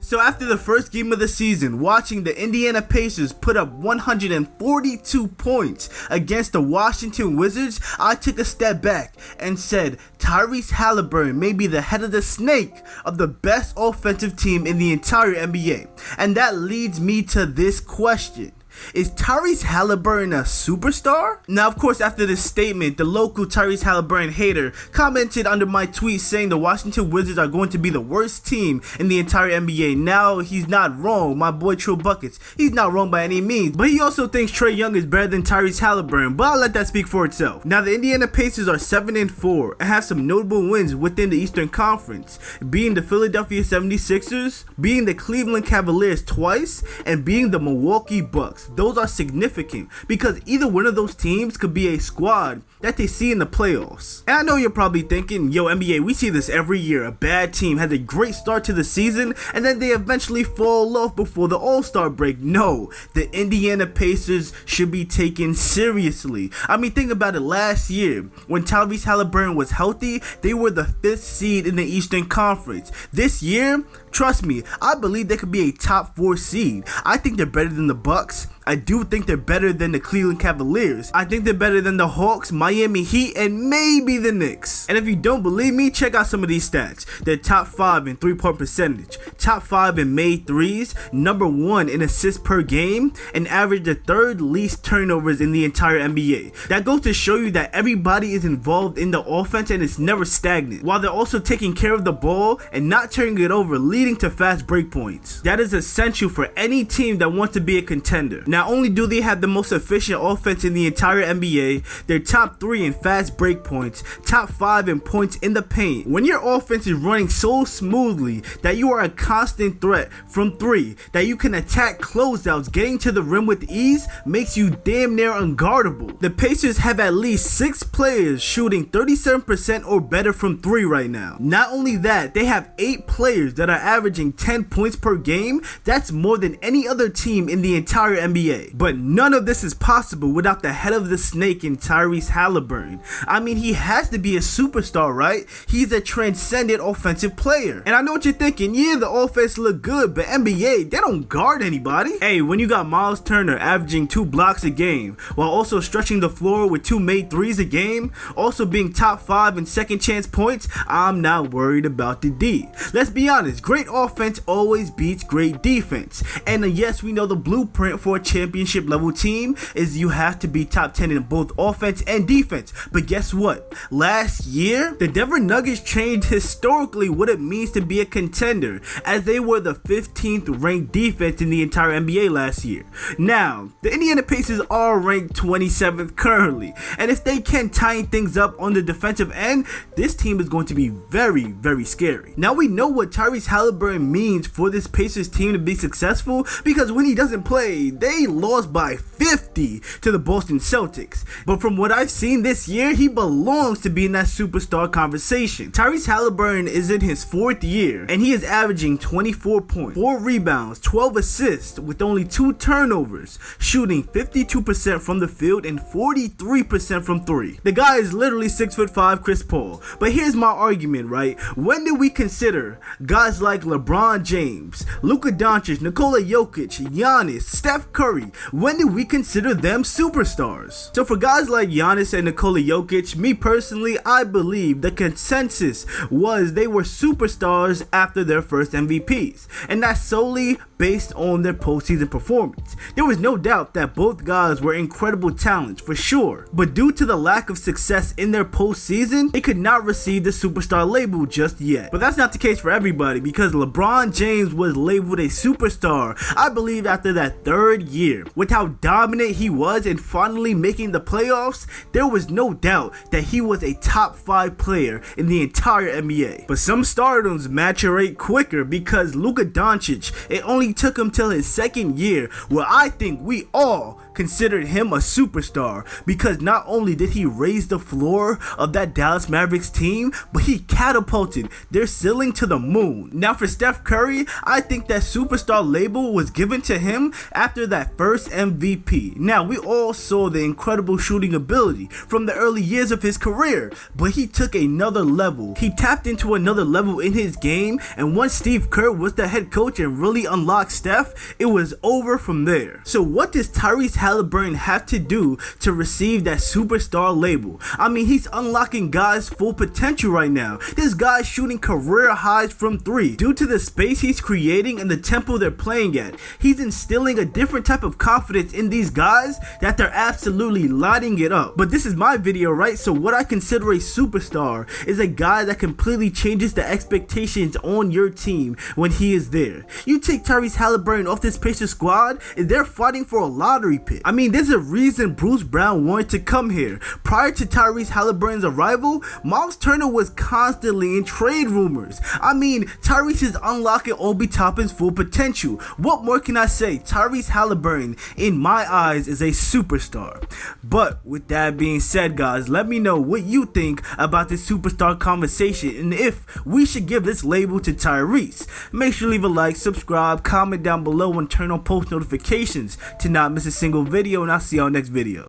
So after the first game of the season, watching the Indiana Pacers put up 142 points against the Washington Wizards, I took a step back and said Tyrese Haliburton may be the head of the snake of the best offensive team in the entire NBA. And that leads me to this question. Is Tyrese Haliburton a superstar? Now, of course, after this statement, the local Tyrese Haliburton hater commented under my tweet saying the Washington Wizards are going to be the worst team in the entire NBA. Now, he's not wrong. My boy Trill Buckets, he's not wrong by any means. But he also thinks Trae Young is better than Tyrese Haliburton, but I'll let that speak for itself. Now, the Indiana Pacers are 7-4 and have some notable wins within the Eastern Conference, being the Philadelphia 76ers, being the Cleveland Cavaliers twice, and being the Milwaukee Bucks. Those are significant because either one of those teams could be a squad that they see in the playoffs. And I know you're probably thinking, yo, NBA, we see this every year. A bad team has a great start to the season and then they eventually fall off before the All-Star break. No, the Indiana Pacers should be taken seriously. I mean, think about it. Last year, when Tyrese Haliburton was healthy, they were the 5th seed in the Eastern Conference. This year, trust me, I believe they could be a top 4 seed. I think they're better than the Bucks. I do think they're better than the Cleveland Cavaliers. I think they're better than the Hawks, Miami Heat, and maybe the Knicks. And if you don't believe me, check out some of these stats. They're top 5 in 3-point percentage, top 5 in made threes, number 1 in assists per game, and average the 3rd least turnovers in the entire NBA. That goes to show you that everybody is involved in the offense and it's never stagnant, while they're also taking care of the ball and not turning it over, leading to fast break points. That is essential for any team that wants to be a contender. Not only do they have the most efficient offense in the entire NBA, they're top 3 in fast break points, top 5 in points in the paint. When your offense is running so smoothly that you are a constant threat from 3, that you can attack closeouts, getting to the rim with ease makes you damn near unguardable. The Pacers have at least 6 players shooting 37% or better from 3 right now. Not only that, they have 8 players that are averaging 10 points per game. That's more than any other team in the entire NBA. But none of this is possible without the head of the snake in Tyrese Haliburton. I mean, he has to be a superstar, right? He's a transcendent offensive player. And I know what you're thinking, yeah, the offense look good, but NBA, they don't guard anybody. Hey, when you got Miles Turner averaging 2 blocks a game, while also stretching the floor with 2 made threes a game, also being top 5 in second chance points, I'm not worried about the D. Let's be honest, great offense always beats great defense. And yes, we know the blueprint for a championship level team is you have to be top 10 in both offense and defense. But guess what? Last year, the Denver Nuggets changed historically what it means to be a contender, as they were the 15th ranked defense in the entire NBA last year. Now, the Indiana Pacers are ranked 27th currently, and if they can tighten things up on the defensive end, this team is going to be very, very scary. Now we know what Tyrese Haliburton means for this Pacers team to be successful, because when he doesn't play, they lost by 50 to the Boston Celtics. But from what I've seen this year, he belongs to be in that superstar conversation. Tyrese Haliburton is in his 4th year, and he is averaging 24 points, 4 rebounds, 12 assists with only 2 turnovers, shooting 52% from the field and 43% from 3. The guy is literally 6'5" Chris Paul. But here's my argument, right? When did we consider guys like LeBron James, Luka Doncic, Nikola Jokic, Giannis, Steph Curry, when did we consider them superstars? So for guys like Giannis and Nikola Jokic, me personally, I believe the consensus was they were superstars after their first MVPs, and that's solely based on their postseason performance. There was no doubt that both guys were incredible talents for sure, but due to the lack of success in their postseason, they could not receive the superstar label just yet. But that's not the case for everybody, because LeBron James was labeled a superstar, I believe, after that 3rd year. With how dominant he was and finally making the playoffs, there was no doubt that he was a top 5 player in the entire NBA. But some stardoms maturate quicker, because Luka Doncic, it only took him till his 2nd year, where I think we all considered him a superstar because not only did he raise the floor of that Dallas Mavericks team, but he catapulted their ceiling to the moon. Now for Steph Curry, I think that superstar label was given to him after that first MVP. Now we all saw the incredible shooting ability from the early years of his career, but he took another level. He tapped into another level in his game, and once Steve Kerr was the head coach and really unlocked Steph, it was over from there. So what does Tyrese Haliburton have to do to receive that superstar label? I mean, he's unlocking guys' full potential right now. This guy's shooting career highs from 3 due to the space he's creating and the tempo they're playing at. He's instilling a different type of confidence in these guys that they're absolutely lighting it up. But this is my video, right? So what I consider a superstar is a guy that completely changes the expectations on your team when he is there. You take Tyrese Haliburton off this Pacers squad and they're fighting for a lottery pick. I mean, there's a reason Bruce Brown wanted to come here. Prior to Tyrese Haliburton's arrival, Miles Turner was constantly in trade rumors. I mean, Tyrese is unlocking Obi Toppin's full potential. What more can I say? Tyrese Haliburton, in my eyes, is a superstar. But with that being said, guys, let me know what you think about this superstar conversation and if we should give this label to Tyrese. Make sure to leave a like, subscribe, comment down below, and turn on post notifications to not miss a single video, and I'll see y'all next video.